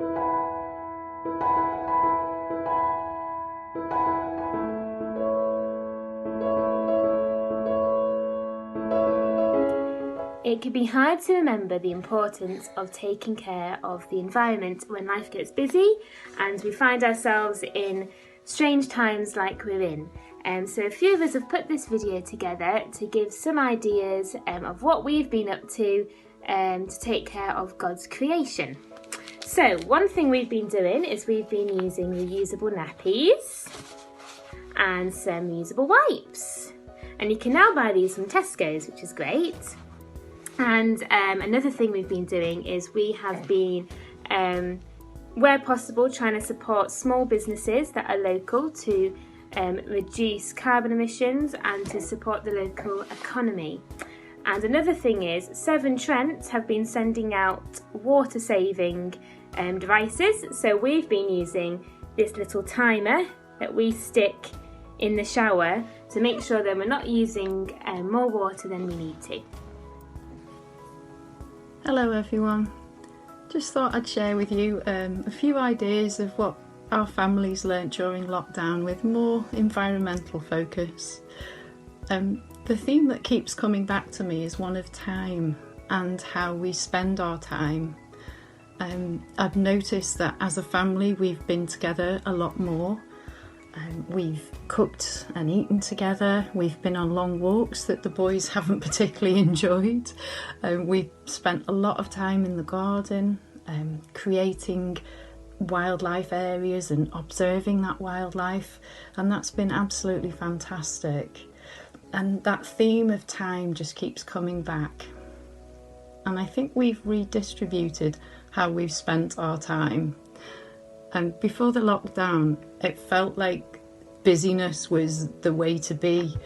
It can be hard to remember the importance of taking care of the environment when life gets busy and we find ourselves in strange times like we're in. So a few of us have put this video together to give some ideas of what we've been up to take care of God's creation. So one thing we've been doing is we've been using reusable nappies and some reusable wipes. And you can now buy these from Tesco's, which is great. And another thing we've been doing is we have been, where possible, trying to support small businesses that are local to reduce carbon emissions and to support the local economy. And another thing is Severn Trent have been sending out water saving devices. So we've been using this little timer that we stick in the shower to make sure that we're not using more water than we need to. Hello everyone, just thought I'd share with you a few ideas of what our families learnt during lockdown with more environmental focus. The theme that keeps coming back to me is one of time and how we spend our time. I've noticed that as a family we've been together a lot more. We've cooked and eaten together, we've been on long walks that the boys haven't particularly enjoyed. We've spent a lot of time in the garden, creating wildlife areas and observing that wildlife, and that's been absolutely fantastic. And that theme of time just keeps coming back. And I think we've redistributed how we've spent our time. And before the lockdown, it felt like busyness was the way to be,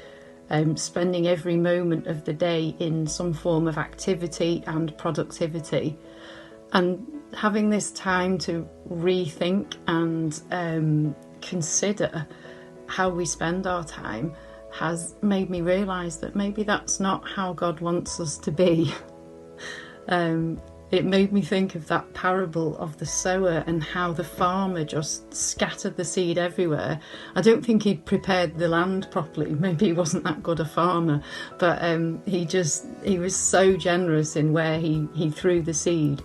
spending every moment of the day in some form of activity and productivity. And having this time to rethink and consider how we spend our time has made me realise that maybe that's not how God wants us to be. It made me think of that parable of the sower and how the farmer just scattered the seed everywhere. I don't think he'd prepared the land properly. Maybe he wasn't that good a farmer, but he was so generous in where he threw the seed.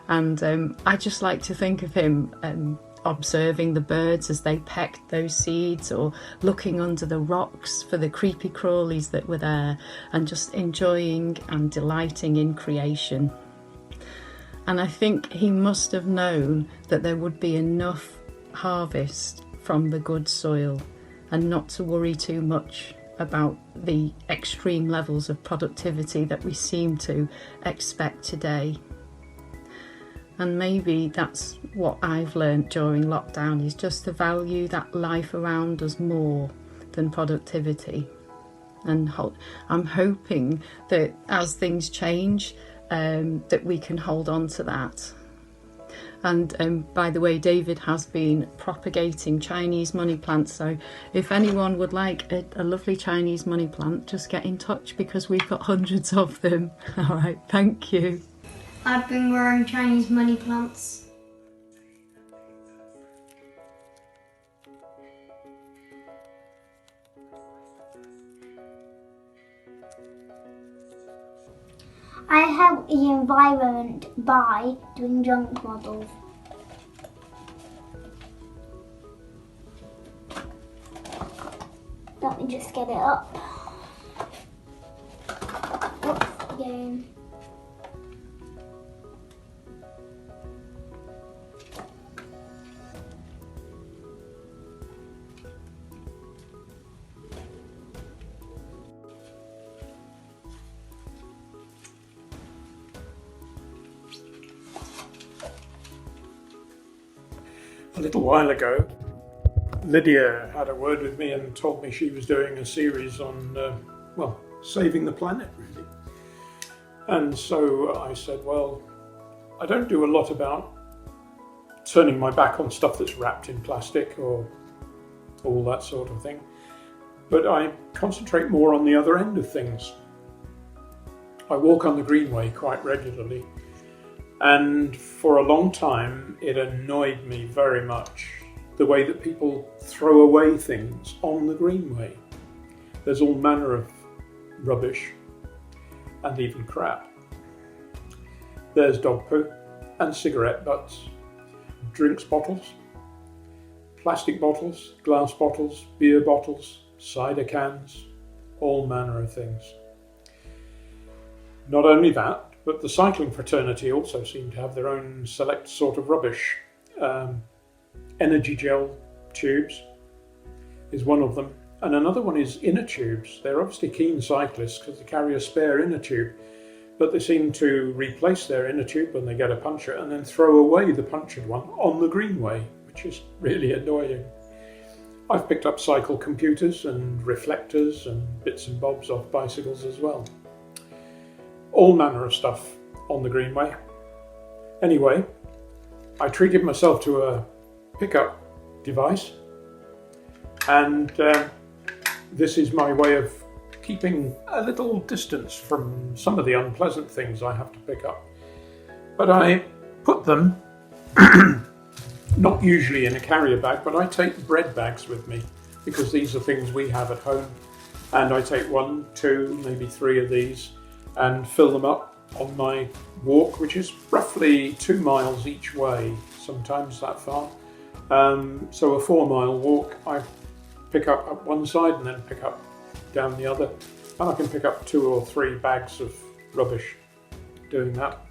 And I just like to think of him observing the birds as they pecked those seeds, or looking under the rocks for the creepy crawlies that were there, and just enjoying and delighting in creation. And I think he must have known that there would be enough harvest from the good soil and not to worry too much about the extreme levels of productivity that we seem to expect today. And maybe that's what I've learned during lockdown, is just to value that life around us more than productivity. And I'm hoping that as things change, that we can hold on to that. And by the way, David has been propagating Chinese money plants, so if anyone would like a lovely Chinese money plant, just get in touch because we've got hundreds of them. All right, thank you. I've been growing Chinese money plants. I help the environment by doing junk models. Let me just get it up. What's the game? A little while ago, Lydia had a word with me and told me she was doing a series on, saving the planet, really. And so I said, well, I don't do a lot about turning my back on stuff that's wrapped in plastic or all that sort of thing, but I concentrate more on the other end of things. I walk on the Greenway quite regularly, And for a long time, it annoyed me very much the way that people throw away things on the greenway. There's all manner of rubbish and even crap. There's dog poo and cigarette butts, drinks bottles, plastic bottles, glass bottles, beer bottles, cider cans, all manner of things. Not only that, but the cycling fraternity also seem to have their own select sort of rubbish. Energy gel tubes is one of them, and another one is inner tubes. They're obviously keen cyclists because they carry a spare inner tube, but they seem to replace their inner tube when they get a puncture and then throw away the punctured one on the greenway, which is really annoying. I've picked up cycle computers and reflectors and bits and bobs off bicycles as well. All manner of stuff on the greenway. Anyway, I treated myself to a pickup device, and this is my way of keeping a little distance from some of the unpleasant things I have to pick up. But I put them, not usually in a carrier bag, but I take bread bags with me because these are things we have at home, and I take 1, 2, maybe 3 of these and fill them up on my walk, which is roughly 2 miles each way, sometimes that far. So a 4-mile walk, I pick up one side and then pick up down the other, and I can pick up 2 or 3 bags of rubbish doing that.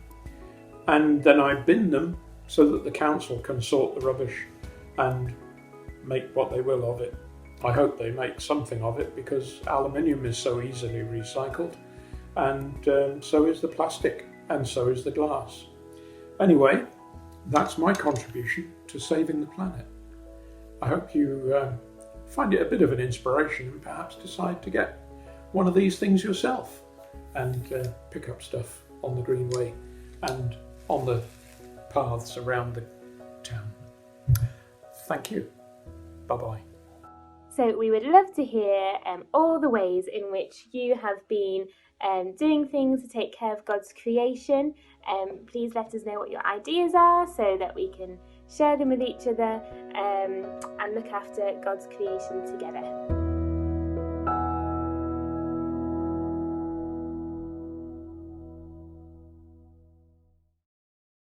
And then I bin them so that the council can sort the rubbish and make what they will of it. I hope they make something of it because aluminium is so easily recycled, and so is the plastic, and so is the glass. Anyway, that's my contribution to saving the planet. I hope you find it a bit of an inspiration and perhaps decide to get one of these things yourself and pick up stuff on the greenway and on the paths around the town. Thank you. Bye-bye. So we would love to hear all the ways in which you have been doing things to take care of God's creation. Please let us know what your ideas are so that we can share them with each other and look after God's creation together.